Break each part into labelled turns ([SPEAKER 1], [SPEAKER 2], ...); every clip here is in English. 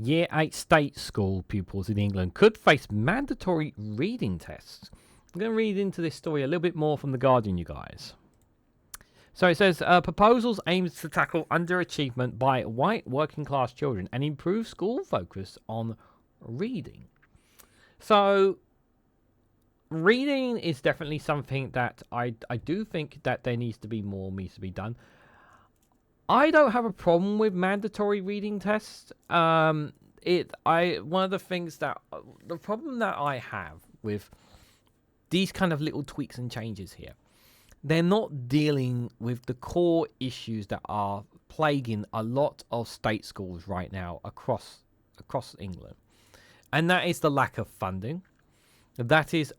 [SPEAKER 1] Year 8 state school pupils in England could face mandatory reading tests. I'm going to read into this story a little bit more from The Guardian, you guys. So it says, proposals aims to tackle underachievement by white working class children and improve school focus on reading. So reading is definitely something that I do think that there needs to be done. I don't have a problem with mandatory reading tests. One of the things that the problem that I have with these kind of little tweaks and changes here, they're not dealing with the core issues that are plaguing a lot of state schools right now across England, and that is the lack of funding. That is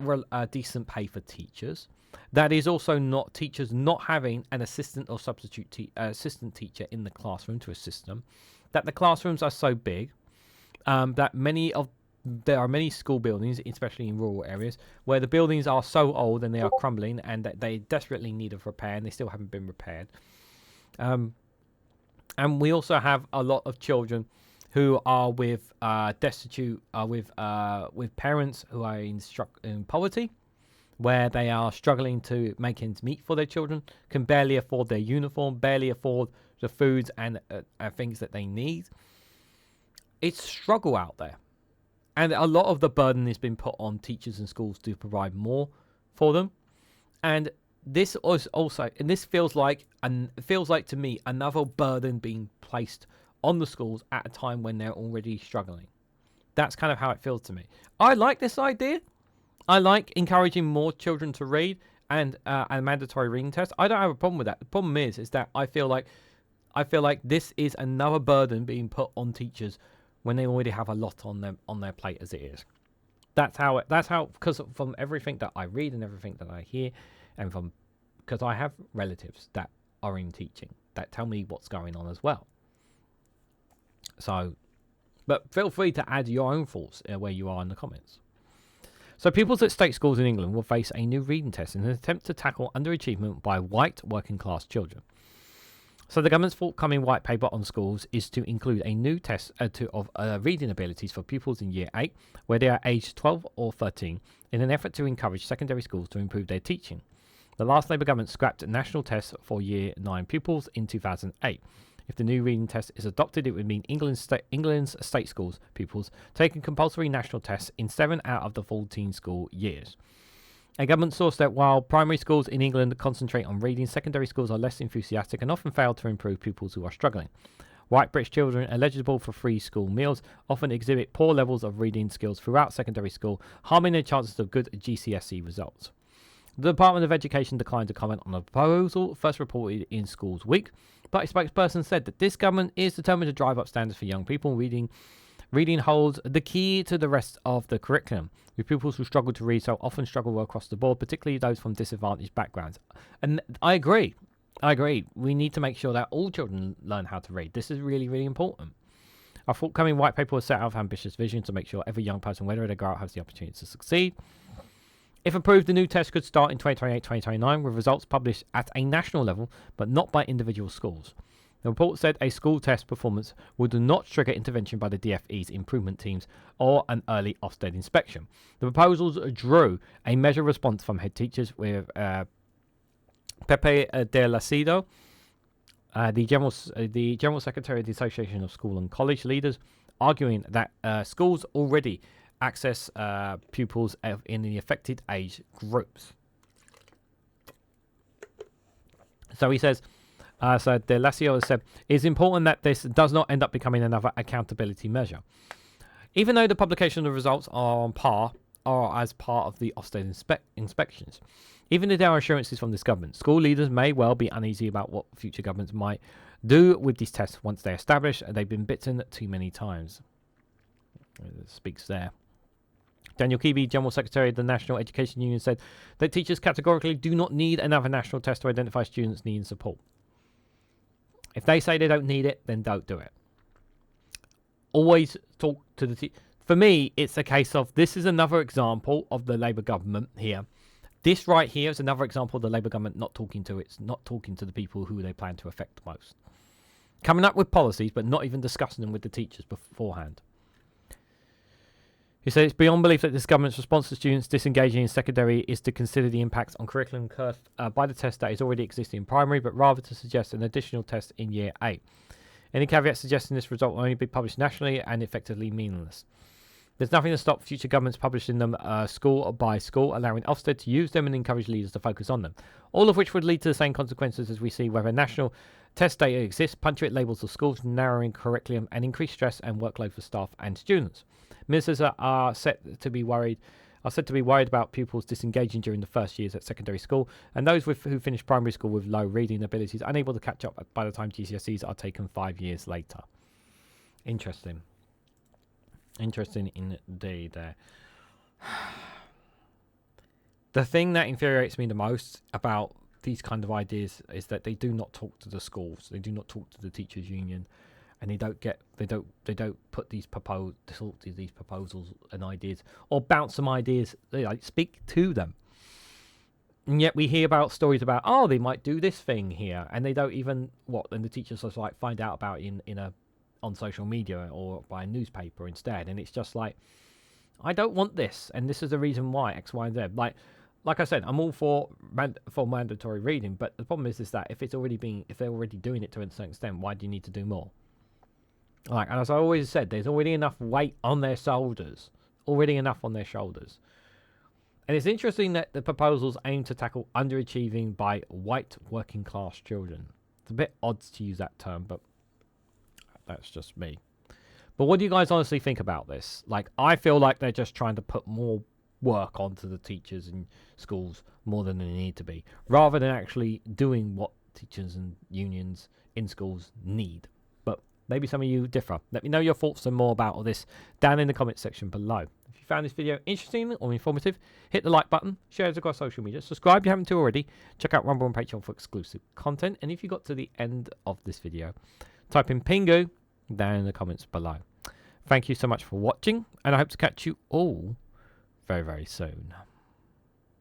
[SPEAKER 1] decent pay for teachers. That is also not teachers not having an assistant or substitute assistant teacher in the classroom to assist them. That the classrooms are so big that there are many school buildings, especially in rural areas, where the buildings are so old and they are crumbling and that they desperately need of repair and they still haven't been repaired. And we also have a lot of children who are with destitute, with parents who are in poverty, where they are struggling to make ends meet for their children, can barely afford their uniform, barely afford the foods and things that they need. It's struggle out there. And a lot of the burden has been put on teachers and schools to provide more for them. And this feels like to me another burden being placed on the schools at a time when they're already struggling. That's kind of how it feels to me. I like this idea. I like encouraging more children to read and a mandatory reading test. I don't have a problem with that. The problem is that I feel like this is another burden being put on teachers when they already have a lot on their plate as it is. That's how because from everything that I read and everything that I hear, and because I have relatives that are in teaching that tell me what's going on as well. So, but feel free to add your own thoughts where you are in the comments. So pupils at state schools in England will face a new reading test in an attempt to tackle underachievement by white working class children. So the government's forthcoming white paper on schools is to include a new test of reading abilities for pupils in Year 8, where they are aged 12 or 13, in an effort to encourage secondary schools to improve their teaching. The last Labour government scrapped national tests for Year 9 pupils in 2008. If the new reading test is adopted, it would mean England's state schools pupils taking compulsory national tests in 7 out of the 14 school years. A government source that while primary schools in England concentrate on reading, secondary schools are less enthusiastic and often fail to improve pupils who are struggling. White British children eligible for free school meals often exhibit poor levels of reading skills throughout secondary school, harming their chances of good GCSE results. The Department of Education declined to comment on the proposal, first reported in Schools Week, but a spokesperson said that this government is determined to drive up standards for young people. Reading holds the key to the rest of the curriculum, with pupils who struggle to read so often struggle across the board, particularly those from disadvantaged backgrounds. And I agree. We need to make sure that all children learn how to read. This is really, really important. Our forthcoming white paper will set out an ambitious vision to make sure every young person, whether they grow up, has the opportunity to succeed. If approved, the new test could start in 2028-2029, with results published at a national level, but not by individual schools. The report said a school test performance would not trigger intervention by the DfE's improvement teams or an early Ofsted inspection. The proposals drew a measured response from head teachers, with Pepe de Lacido, the General Secretary of the Association of School and College Leaders, arguing that schools already access pupils in the affected age groups. So he says, so De Lacio has said, it's important that this does not end up becoming another accountability measure. Even though the publication of the results are on par, or as part of the Ofsted inspections. Even if there are assurances from this government, school leaders may well be uneasy about what future governments might do with these tests once they're established, and they've been bitten too many times. It speaks there. Daniel Keevy, General Secretary of the National Education Union, said that teachers categorically do not need another national test to identify students needing support. If they say they don't need it, then don't do it. Always talk to the teacher. For me, it's a case of this is another example of the Labour government here. This right here is another example of the Labour government not talking to the people who they plan to affect the most. Coming up with policies, but not even discussing them with the teachers beforehand. He said it's beyond belief that this government's response to students disengaging in secondary is to consider the impact on curriculum curve by the test that is already existing in primary, but rather to suggest an additional test in year 8. Any caveat suggesting this result will only be published nationally and effectively meaningless. There's nothing to stop future governments publishing them school by school, allowing Ofsted to use them and encourage leaders to focus on them. All of which would lead to the same consequences as we see whether national test data exists, punctuate labels of schools, narrowing curriculum, and increased stress and workload for staff and students. Ministers are said to be worried about pupils disengaging during the first years at secondary school, and those who finish primary school with low reading abilities unable to catch up by the time GCSEs are taken 5 years later. Interesting. Interesting indeed there. The thing that infuriates me the most about these kind of ideas is that they do not talk to the schools, they do not talk to the teachers union, and they don't put these proposals and ideas, or bounce some ideas. They like speak to them. And yet we hear about stories about, oh, they might do this thing here, and they don't even and the teachers just like find out about it on social media or by a newspaper instead. And it's just like, I don't want this, and this is the reason why X, Y, and Z. Like I said, I'm all for mandatory reading, but the problem is that if they're already doing it to a certain extent, why do you need to do more? And as I always said, there's already enough weight on their shoulders. And it's interesting that the proposals aim to tackle underachieving by white working class children. It's a bit odd to use that term, but that's just me. But what do you guys honestly think about this? I feel like they're just trying to put more work onto the teachers in schools more than they need to be, rather than actually doing what teachers and unions in schools need. But maybe some of you differ. Let me know your thoughts and more about all this down in the comments section below. If you found this video interesting or informative, hit the like button, share it across social media, subscribe if you haven't already, check out Rumble and Patreon for exclusive content, and if you got to the end of this video, type in Pingu down in the comments below. Thank you so much for watching, and I hope to catch you all very, very soon.